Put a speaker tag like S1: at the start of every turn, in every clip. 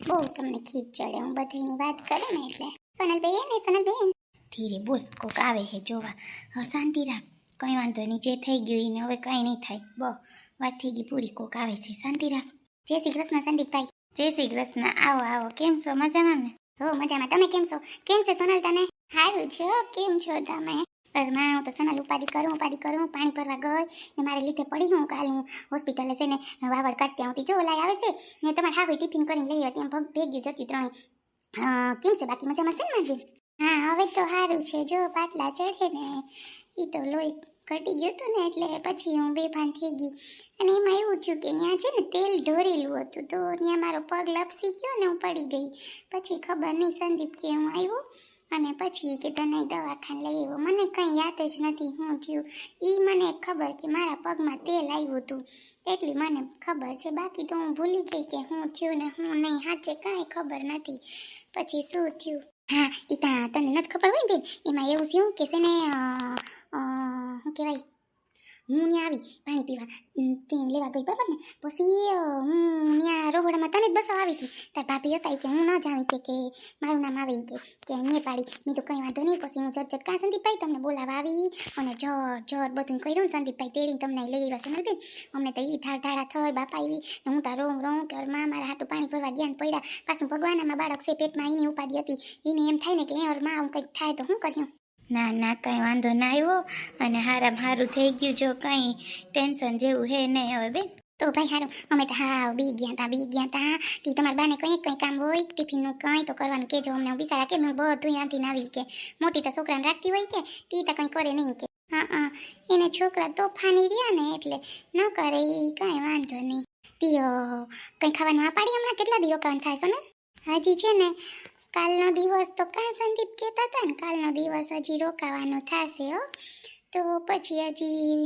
S1: બહુ તમને ખીચ ચડે હું બધાની વાત કરું ને એટલે. સોનલબેન. ધીરે બોલ, કોક આવે હે જોવા. હવે શાંતિ રાખ, કંઈ વાંધો નહીં, જે થઈ ગયું એને હવે કાંઈ નહીં થાય. વાત થઈ ગઈ પૂરી, કોક આવે છે, શાંતિ રાખ. જય શ્રી કૃષ્ણ સંદીપભાઈ. જય શ્રી કૃષ્ણ. આવો આવો, કેમ છો? મજામાં ને? હો મજામાં, તમે કેમ છો? કેમ છે સોનલ તને? સારું છે. કેમ છો તમે? ઘરમાં હું તો સોનલ ઉપાડી કરું, પાણી ભરવા ગઈ ને મારે લીધે પડી હું. કાલ હું હોસ્પિટલે છે ને વાવડ કાઢતી આવતી, જો લાઈ આવે છે ને તમારે હા કોઈ ટિફિન કરીને લઈ આવતી, એમ ભેગ્યું જતી ત્રણે. કેમ છે બાકી મજામાં છે ને માજી? હા હવે તો સારું છે, જો પાટલા ચઢે ને એ તો લોહી ઘટી ગયું હતું ને એટલે પછી હું બેભાન થઈ ગઈ. અને એમાં એવું થયું કે ત્યાં છે ને તેલ ઢોરેલું હતું, તો ત્યાં મારો પગ લપસી ગયો ને હું પડી ગઈ. પછી ખબર નહીં સંદીપ કે હું આવ્યો અને પછી કે તને દવાખાને લઈ આવ્યો. મને કંઈ યાદ જ નથી શું થયું. એ મને ખબર કે મારા પગમાં તેલ આવ્યું હતું એટલી મને ખબર છે, બાકી તો હું ભૂલી ગઈ કે શું થયું ને શું નહીં. સાચે કાંઈ ખબર નથી પછી શું થયું. હા એ તને નથી ખબર હોય ને બેન, એમાં એવું થયું કે છે ને શું કહેવાય, હું ત્યાં આવી પાણી પીવા તે લેવા ગઈ બરાબર ને, પછી હું ત્યાં રોહડામાં તને જ બસાવવા આવી હતી. તાર ભાભી હતા કે હું ન જાણી કે મારું નામ આવે કે મેં પાડી. મેં તો કંઈ વાંધો નહીં, પછી હું ઝટ કાં સંદીપભાઈ તમને બોલાવવા આવી અને જર બધું કર્યું ને સંદીપભાઈ તેડીને તમને લઈ આવ્યા છે બેન. અમને તો એવી ધાડા થઈ બાપા આવી ને હું તો રોમ ઘરમાં મારા હાટું પાણી ભરવા જ્ઞાન પડ્યા. પાછું ભગવાનમાં બાળક છે પેટમાં એની ઉપાડી હતી, એને એમ થાય ને કે માં આવું કંઈક થાય તો શું કર્યું. ના ના કાંઈ વાંધો ના આવ્યો અને હારામાં સારું થઈ ગયું, જો કાંઈ ટેન્શન જેવું હે નહીં હવે બેન. તો ભાઈ સારું, અમે તો હા બી ગયા હતા તી તમારા બાને કંઈ કામ હોય ટિફિનનું કંઈ તો કરવાનું કહેજો અમને. હું બિચારા કે હું બધું ત્યાંથી આવી કે મોટી તો છોકરાને રાખતી હોય કે તી તો કંઈ કરે નહીં કે. હા એને છોકરા તોફાની રહ્યા ને એટલે ન કરે એ કાંઈ વાંધો નહીં. તીઓ કંઈ ખાવાનું આ પાડી હમણાં કેટલા દિવસ કામ થાય છે ને? હજી છે ને કાલનો દિવસ તો કાં સંદીપ કહેતા હતા ને, કાલનો દિવસ હજી રોકાવાનો થશે હો. તો પછી હજી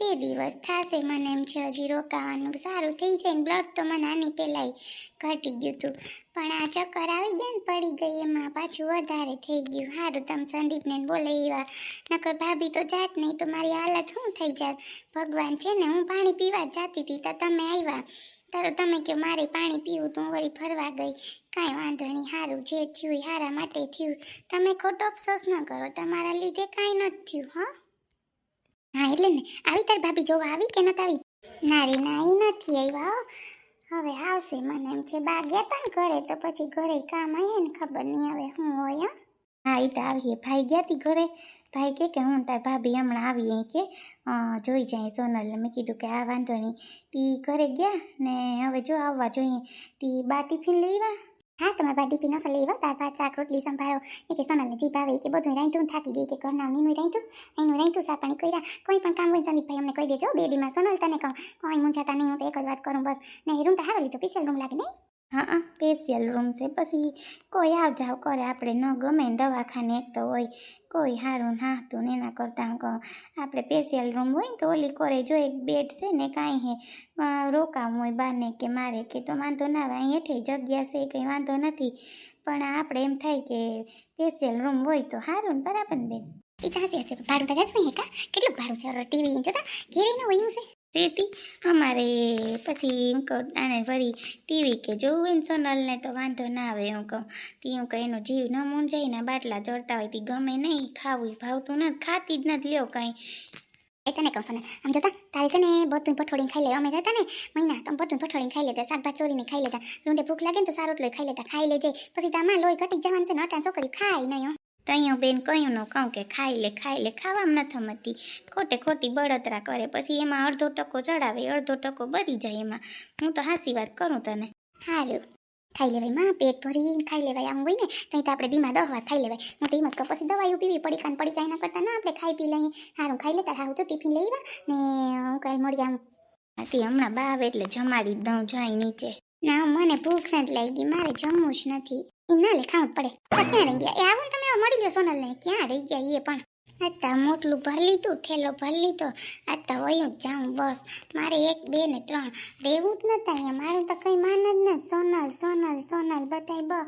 S1: 2 દિવસ થશે મને એમ છે હજી રોકાવાનું. સારું થઈ જાય ને, બ્લડ તો મને આની પહેલાં ઘટી ગયું હતું પણ આ ચક્કર આવી ગયા ને પડી ગઈ એમાં પાછું વધારે થઈ ગયું. સારું તમે સંદીપને બોલે એવા, નકર ભાભી તો જાત નહીં તો મારી હાલત શું થઈ જાત. ભગવાન છે ને, હું પાણી પીવા જ જતી હતી તો તમે આવ્યા તારો તમે કહો મારે પાણી પીવું તો હું વળી ફરવા ગઈ. કાંઈ વાંધો નહીં, સારું જે થયું સારા માટે થયું. તમે ખોટો અફસોસ ન કરો, તમારા લીધે કાંઈ નથી થયું. હા એટલે ને આવી તાર ભાભી જોવા આવી કે નથી આવી? ના રે ના એ નથી આવ્યા હવે આવશે મને એમ છે. બા ગયા તા ને ઘરે તો પછી ઘરે કામ આવે ને ખબર નહીં હવે શું હોય. હા એ તો આવીએ, ભાઈ ગયા તી ઘરે. ભાઈ કે હું તાર ભાભી હમણાં આવી અહીં કે જોઈ જાય સોનલને. મેં કીધું કે આ વાંધો નહીં. તી ઘરે ગયા ને હવે જો આવવા જોઈએ. તી બા ટિફિન લેવા. હા તમારા બા ટિફિન અસલ લેવા, દાળ ભાત શાક રોટલી સંભારો એ કે સોનલને જીભ આવે કે બધું રાંધ્યું થાકી ગઈ કે ઘરના નીનું રાંધ્યું એનું રાંધ્યું સા પાણી કર્યા. કોઈ પણ કામ હોય સંદીપભાઈ અમને કહી દેજો. 2 દીમાં સોનલ તને કહું કોઈ મૂંઝાતા નહીં, હું તો એક જ વાત કરું બસ. ને રૂમ તો સારો લીધો, સ્પેશિયલ રૂમ લાગે નહીં? હા સ્પેશિયલ રૂમ છે, પછી કોઈ આવ જાવ કરે આપણે ન ગમે ને દવાખાને એક તો હોય કોઈ સારું નાહતું ને એના કરતાં આપણે સ્પેશિયલ રૂમ હોય ને તો ઓલી કરે જો એક બેડ છે ને કાંઈ હે રોકાવું હોય બાને કે મારે કે તો વાંધો ના આવે, અહીં હેઠે જગ્યા છે કંઈ વાંધો નથી. પણ આપણે એમ થાય કે સ્પેશિયલ રૂમ હોય તો સારું ને બરાબર ને બેન? એ ચાહતી હશે ભાડું તો જાજું હે કા? કેટલું ભાડું છે? ટીવી જોતા ઘેરે ન હોય છે તેથી અમારે પછી હું કહું આને ફરી ટીવી કે જોવું હોય ને સોનલને તો વાંધો ના આવે. હું કહું તી હું કહું એનો જીવ ન મૂંઝાય ને, બાટલા ચડતા હોય તી ગમે નહીં, ખાવું ભાવતું નથી, ખાતી જ નથી લ્યો કાંઈ. એ તને કહું છું ને આમ જોતા તારે છે ને બધું પઠોડીને ખાઈ લે. અમે જતા ને મહિના તમે બધું પઠોડીને ખાઈ લેતા, શાકભાજી ચોરીને ખાઈ લેતા, રૂંડે ભૂખ લાગે ને તો સારો રોટલો ખાઈ લેજે. પછી તારમાં લોહી ઘટી જવાનું છે ને અટાણ છોકરી ખાય નહીં. તૈયો બેન કયું ન કહું કે ખાઈ લે ખાવામાં નથી સમજતી, ખોટી બળતરા કરે પછી એમાં અડધો ટકો ચડાવે અડધો ટકો બરી જાય એમાં. હું તો હાસી વાત કરું તને. સારું ખાઈ લેવાય માં, પેટ ભરીને ખાઈ લેવાય. આમ હોય ને ત્યાં તો આપણે દીમાં 10 વાર ખાઈ લેવાય. હું તો એમ જ કહું પછી દવાઈ પીવી પડી એના કરતાં ના આપણે ખાઈ પી લઈએ. સારું ખાઈ લેતા. હારું તો ટિફિન લેવા ને હું કાંઈ મળી આમ હમણાં બા આવે એટલે જમાડી દઉં જાય નીચે. ના મને ભૂખ નથી લાગી, મારે જમવું જ નથી. એમ ના લે ખાવું પડે. ક્યાં રહી ગયા? એ આવો ને તમે મળી લો સોનલને. ક્યાં રહી ગયા એ પણ? આતા મોટલું ભરી લીધું, થેલો ભરી લીધો, આતા વયું જ જાઉં બસ. મારે 1 2 ને 3 રહેવું જ નતા અહીંયા. મારું તો કંઈ માન જ ન. સોનલ બધાય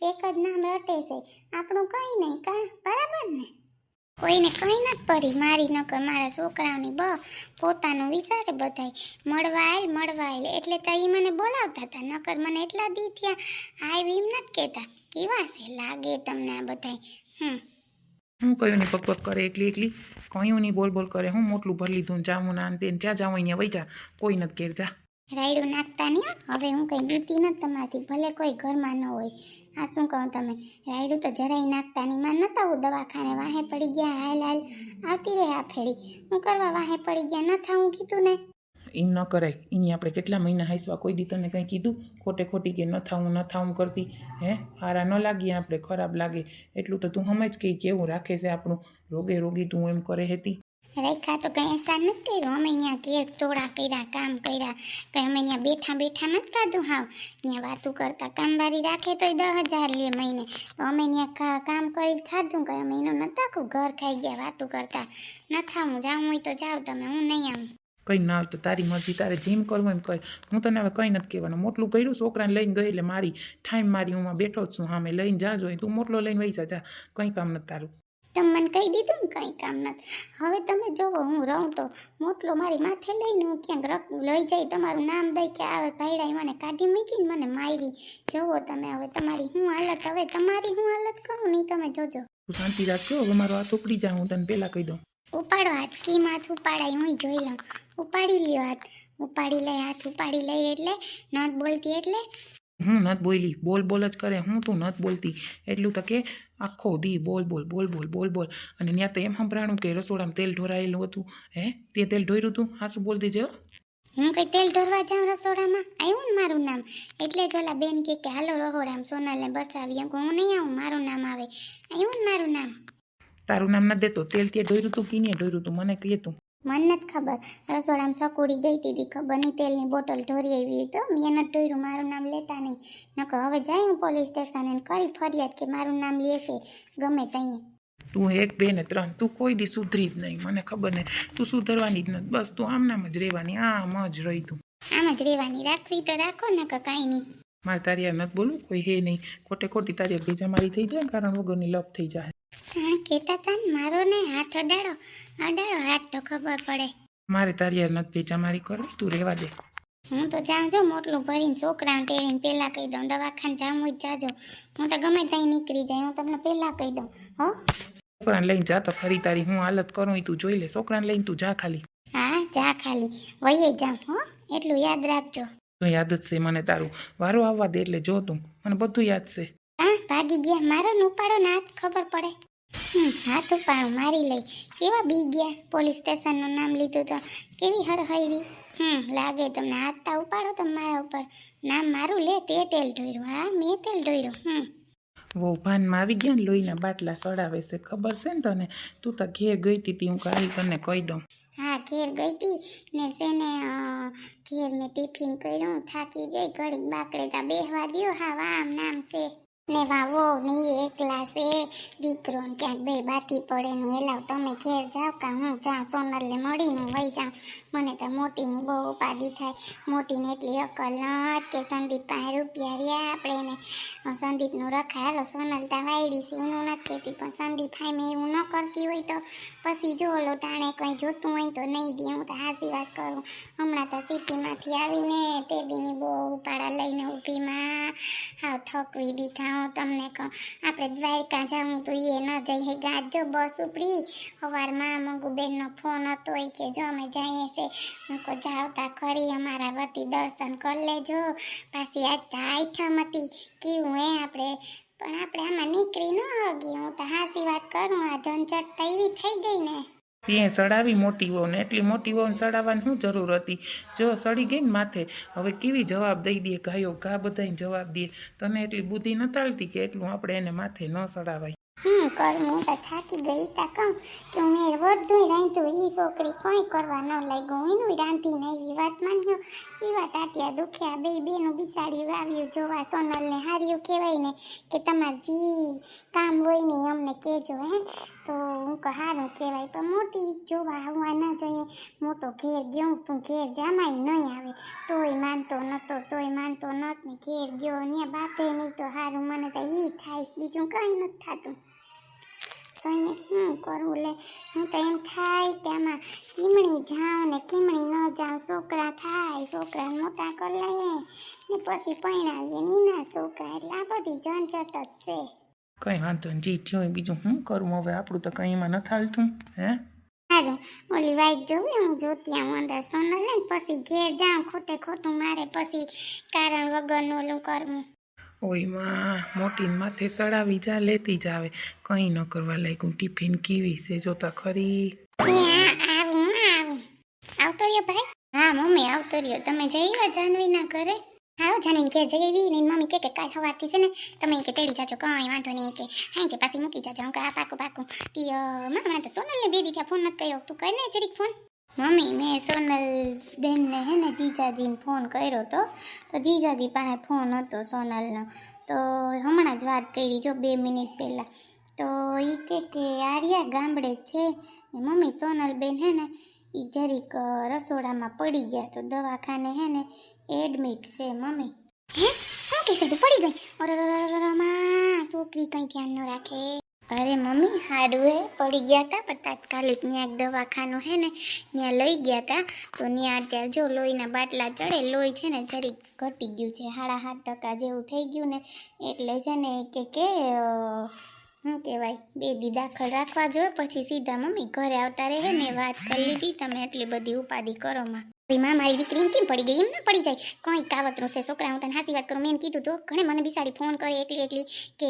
S1: એક જ નામ રટે છે આપણું કંઈ નહીં કા? બરાબર ને? કોઈને કંઈ નથી પડી મારી નકર મારા છોકરાઓની પોતાનું વિચારે બધાય મળવા આવેલ એટલે તો એ મને બોલાવતા હતા નકર મને એટલા દી થયા આવી એમ નથી કહેતા કેવા છે લાગે તમને આ બધાય
S2: હું કયું નહીં પગ કરે એકલી કયું નહીં બોલ કરે હું મોટલું ભરી લીધું જામું ના તે જ્યાં જાઉં અહીંયા વહી જા કોઈ નથી ઘેર જા
S1: રાયડું નાખતા નહીં હવે હું કંઈ દીતી નથી તમારાથી ભલે કોઈ ઘરમાં ન હોય આ શું કહું તમે રાયડું તો જરાય નાખતા નહીં માં નતા હું દવાખાને વાહે પડી ગયા હાલ આવતી રહે આ ફેડી હું કરવા વાહે પડી ગયા ન થાવું કીધું ને
S2: એમ ન કરાય એની આપણે કેટલા મહિના હાઈસવા કોઈ દી તને કંઈ કીધું ખોટી કે ન થાવું કરતી હે હારા ન લાગીએ આપણે ખરાબ લાગે એટલું તો તું સમજ કે કેવું રાખે છે આપણું રોગી તું એમ કરે હતી
S1: રેખા તો કંઈ અહેસાન નથી કર્યો અમે અહીંયા ઘેર તોડા કર્યા કામ કર્યા કંઈ અમે અહીંયા બેઠા નથી કાઢું હાવ અહીંયા વાતું કરતા કામવારી રાખે તો 10,000 લે મહિને તો અમે અહીંયા કામ કરી ખાધું કંઈ અમે એનું નથી આખું ઘર ખાઈ ગયા વાતું કરતા ન થાવું જાઉં હોય તો જાઓ તમે હું નહીં આવું
S2: કંઈ ના તો તારી મરજી તારે જેમ કરવું એમ કર હું તને હવે કંઈ નથી કહેવાનું મોટલું કર્યું છોકરાને લઈને ગઈ એટલે મારી ટાઈમ મારી હું બેઠો જ છું સામે લઈને જાજો તું મોટલો લઈને વહી જા કંઈ કામ નથી તારું
S1: તમે મને કહી દીધું ને કંઈ કામ નથી હવે તમે જોવો હું રહું તો મોટલો મારી માથે લઈને હું ક્યાંક લઈ જાય તમારું નામ દઈ કે આવે ભાઈડાઈ મને કાઢી મૂકીને મને મારી જોવો તમે હવે તમારી હું હાલત કરું નહીં તમે જોજો
S2: તું શાંતિ રાખજો હવે મારો હાથ ઉપડી જા હું તને પહેલાં કહી દઉં
S1: ઉપાડો હાથ કી હાથ ઉપાડાય હું જોઈ લઉં ઉપાડી લ્યો હાથ હાથ ઉપાડી લઈ એટલે નથ બોલતી એટલે
S2: હું નથી બોલી બોલ જ કરે હું તું નથી બોલતી એટલું તો કે આખો દી બોલ અને ત્યાં તો એમ સંભળાણું કે રસોડામાં તેલ ઢોરાયેલું હતું હે તે તેલ ઢોર્યું હતું હા શું બોલતી જો
S1: હું કઈ તેલ ઢોરવા જાઉં રસોડામાં આવ્યું ને મારું નામ એટલે જ ઓલા બેન કે હાલો રહોડામાં સોનલને બસાવી હું નહીં આવું મારું નામ આવે આવ્યું ને મારું નામ
S2: તારું નામ નથી દેતો તેલ તે ઢોર્યું તું કીને ઢોર્યું તું મને કહે તું
S1: મને નથી ખબર રસોડામાં સકુડી ગઈ હતી ખબર નહીં તેલની બોટલ ઢોરી આવી તો મેં નથી ઢોર્યું મારું નામ લેતા નહીં નકર હવે જાય હું પોલીસ સ્ટેશન અને કરી ફરિયાદ કે મારું નામ લેશે ગમે ત્યાં
S2: તું 1, 2 ને 3 તું કોઈ દી સુધરી જ નહીં મને ખબર નહીં તું સુધરવાની જ નથી બસ તું આમ જ રહેવાની આમ જ રહી તું
S1: આમ જ રહેવાની રાખવી તો રાખો ને કે કાંઈ નહીં
S2: મારે તારી યાર નથી બોલું કોઈ હે નહીં ખોટી તારી ભેજા મારી થઈ જાય કારણ વગરની લપ થઈ જાય
S1: હા કહેતા હતા ને મારો ને હાથ અડાડો હાથ તો ખબર પડે
S2: મારે તારી યાર નથી ભેજા મારી કરવી તું રહેવા દે
S1: હું તો જાઉં જો મોટલું ભરીને છોકરાને તેડીને પહેલાં કહી દઉં દવાખાને જાઉં જ જાજો હું તો ગમે ત્યાં નીકળી જાય હું તમને પહેલાં કહી દઉં હો
S2: છોકરાને લઈને જા તો ખરી તારી હું હાલત કરું એ તું જોઈ લે છોકરાને લઈને તું જા ખાલી
S1: હા જા ખાલી વયે જામ હો એટલું યાદ રાખજો
S2: તો યાદ જ છે મને તારું વારો આવવા દે એટલે જો તું મને બધું યાદ છે
S1: હા ભાગી ગયા મારો ને ઉપાડો ને હાથ ખબર પડે હાથ ઉપાડો મારી લઈ કેવા બી ગયા પોલીસ સ્ટેશનનું નામ લીધું તો કેવી હરહૈરી લાગે તમને હાથ તા ઉપાડો તમે મારા ઉપર નામ મારું લે તે તેલ ઢોર્યું હા મેં તેલ ઢોર્યું
S2: વો ભાનમાં આવી ગયા ને લોહીના બાટલા સડાવે છે ખબર છે ને તને તું તો ઘેર ગઈ હતી હું કાઢી કરીને કહી દઉં
S1: હા ઘેર ગઈ હતી ને તેને ઘેર મેં ટિફિન કર્યું થાકી ગઈ ઘડીક બાકડે બેહવા દ્યો હા વામ નામ છે ને વાવો નહીં એકલા છે દીકરો ને ક્યાંક બે બાકી પડે ને એલાવ તમે ઘેર જાવ કા હું જાઉં સોનલને મળીને વહી જાઉં મને તો મોટીની બહુ ઉપાધિ થાય મોટીને એટલી અકલ નથી કે સંદીપ પાસે રૂપિયા રહ્યા આપણે એને સંદીપનું રખાય હાલો સોનલ તા વાયડી છે એનું નથી કહેતી પણ સંદીપ હાઈ એવું ન કરતી હોય તો પછી જો ઓલો ટાણે કંઈ જોતું હોય તો નહીં દે હું તો હાસી વાત કરું હમણાં તો સિટીમાંથી આવીને તે દીની બહુ ઉપાડા લઈને ઊભીમાં હાવ થકવી દીધા તમને કહું આપણે દ્વારકા જાઉં તો એ ન જઈએ ગાજો બસ ઉપડી સવારમાં મંગુબેનનો ફોન હતો એ કે જો અમે જઈએ છે હું કહું જાવતા ખરી અમારા વતી દર્શન કરી લેજો પાછી આજ તો આઈઠમ હતી કેવું હે આપણે પણ આપણે આમાં નીકળી ન હગી હું તો હાસી વાત કરું આ ઝંઝટ તો એવી થઈ ગઈ ને
S2: ત્યાં સડાવી મોટી વહુ ને એટલી મોટી વહુને સડાવવાની શું જરૂર હતી જો સડી ગઈ ને માથે હવે કેવી જવાબ દઈ દે ગાયો ઘા બધાને જવાબ દે તને એટલી બુદ્ધિ ન તાલતી કે એટલું આપણે એને માથે ન સડાવાય
S1: કરું હું તો થાકી ગઈ તા કહું કે મેં બધું રાંધ્યું એ છોકરી કોઈ કરવા ન લાગ્યું એનું રાંધીને એવી વાત માન્યો એવા ટાટિયા દુખ્યા બેનું બિસાડી વાવ્યું જોવા સોનલને હાર્યું કહેવાય ને કે તમારે જી કામ હોય ને અમને કહેજો હે તો હું કહું સારું કહેવાય પણ મોટી જોવા આવવા ન જોઈએ મોટો ઘેર ગયો તું ઘેર જામાય નહીં આવે તોય માનતો નત ને ઘેર ગયો ને બાપે નહીં તો સારું મને તો એ થાય બીજું કંઈ નથી થતું તો અહીંયા શું કરવું લે, હું તો એમ થાય કે આમાં કીમણી જાઉં ને કીમણી ન જાઉં, છોકરા થાય, છોકરા મોટા કરી લઈએ ને પછી પરણાવીએ ને એના છોકરા, એટલે આ બધી ઝંઝટ જ છે.
S2: કંઈ વાંધો નહીં, જી થયું હોય બીજું શું કરવું હવે, આપણું તો કંઈ એમાં નથી હાલતું. હે
S1: સારું, ઓલી વાઈટ જોવી હું જોતી આવું અંદર સોનલ ને પછી ઘેર જાઉં, ખોટે ખોટું મારે પછી કારણ વગરનું ઓલું કરવું.
S2: ઓય માં મોટીને માથે સડાવી જા, લેતી જ આવે, કંઈ ન કરવા લાગ્યું. ટિફિન કેવી છે જોતા ખરી.
S1: આવું આવતો રહ્યો ભાઈ. હા મમ્મી આવતો રહ્યો. તમે જઈ જાનવીના ઘરે? હા જાનવીને ઘેર જઈ આવી ને મમ્મી કે કાલ સવારથી છે ને તમે કે તેડી જાજો, કંઈ વાંધો નહીં કે હા જે પાછી મૂકી જાજો. હું કહા પાકું તી હમણાં તો સોનલને બે દી ફોન નથી કર્યો, તું કર ને જરીક ફોન. મમ્મી મેં સોનલ બેનને હે ને જીજાજીને ફોન કર્યો તો જીજાજી પાસે ફોન હતો સોનલનો, તો હમણાં જ વાત કરી જો 2 મિનિટ પહેલાં. તો એ કે આર્યા ગામડે જ છે ને મમ્મી સોનલ બેન હે ને એ જરીક રસોડામાં પડી ગયા, તો દવાખાને હે ને એડમિટ છે મમ્મી. હે શું કહેશે તું પડી ગઈ? અરે માં છોકરી કંઈ ધ્યાન ન રાખે. અરે મમ્મી સારું હે પડી ગયા હતા, પણ તાત્કાલિક ત્યાં દવાખાનું હે ને ત્યાં લઈ ગયા હતા, તો ત્યાં અત્યારે જો લોહીના બાટલા ચડે, લોહી છે ને જરીક ઘટી ગયું છે, 7.5% જેવું થઈ ગયું ને, એટલે છે ને કે શું કહેવાય 2 દી દાખલ રાખવા જોઈએ, પછી સીધા મમ્મી ઘરે આવતા રહે. મેં વાત કરી લીધી, તમે એટલી બધી ઉપાધિ કરો માં. માં મારી દીકરી કેમ પડી ગઈ? એમ ના પડી જાય, કંઈ કાવતરું છે છોકરા. હું તને હાસી વાત કરું, મેં કીધું તો ઘણે મને બિસાડી ફોન કરે એકલી કે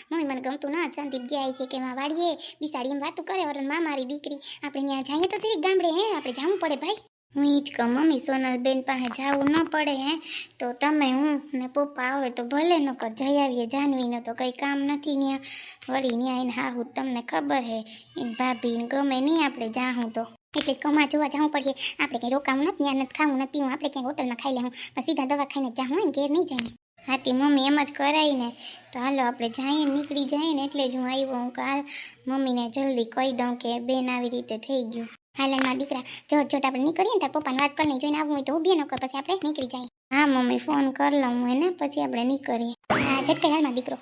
S1: મમ્મી મને ગમતું ના, સંદીપ ગયા છે કે માં વાડીએ બિસાડી એમ વાતું કરે. વરણ માં મારી દીકરી આપણે ત્યાં જઈએ તો જરી ગામડે હે આપણે જવું પડે ભાઈ. હું ઈ જ કહું મમ્મી સોનલ બેન પાસે જવું ન પડે હે, તો તમે હું ને પપ્પા આવે તો ભલે ન કર જઈ આવીએ. જાનવીને તો કંઈ કામ નથી ત્યાં, વળી ત્યાં એને હાહુ તમને ખબર હે એને ભાભીને ગમે નહીં આપણે જાહું તો, એટલે કમા જોવા જવું પડે. આપણે કંઈ રોકાવું નથી, ત્યાં નથી ખાવું નથી પીવું, આપણે ક્યાંક હોટલમાં ખાઈ લેવું, પણ સીધા દવા ખાઈને જાહું હોય ને ઘેર નહીં જઈએ. હાથી મમ્મી એમ જ કરાય ને, તો હાલો આપણે જઈએ નીકળી જઈએ ને, એટલે જ હું આવ્યો. હું કાલ મમ્મીને જલ્દી કહી દઉં કે બેન આવી રીતે થઈ ગયું. હાલમાં દીકરા જોટ આપણે નીકળીએ ને તાર પપ્પાને વાત કરી જોઈને આવવું હોય તો ઊભી ન કર, પછી આપણે નીકળી જાય. હા મમ્મી ફોન કરી લઉં હું એને, પછી આપણે નીકળીએ. હા ઝટકે હાલમાં દીકરો.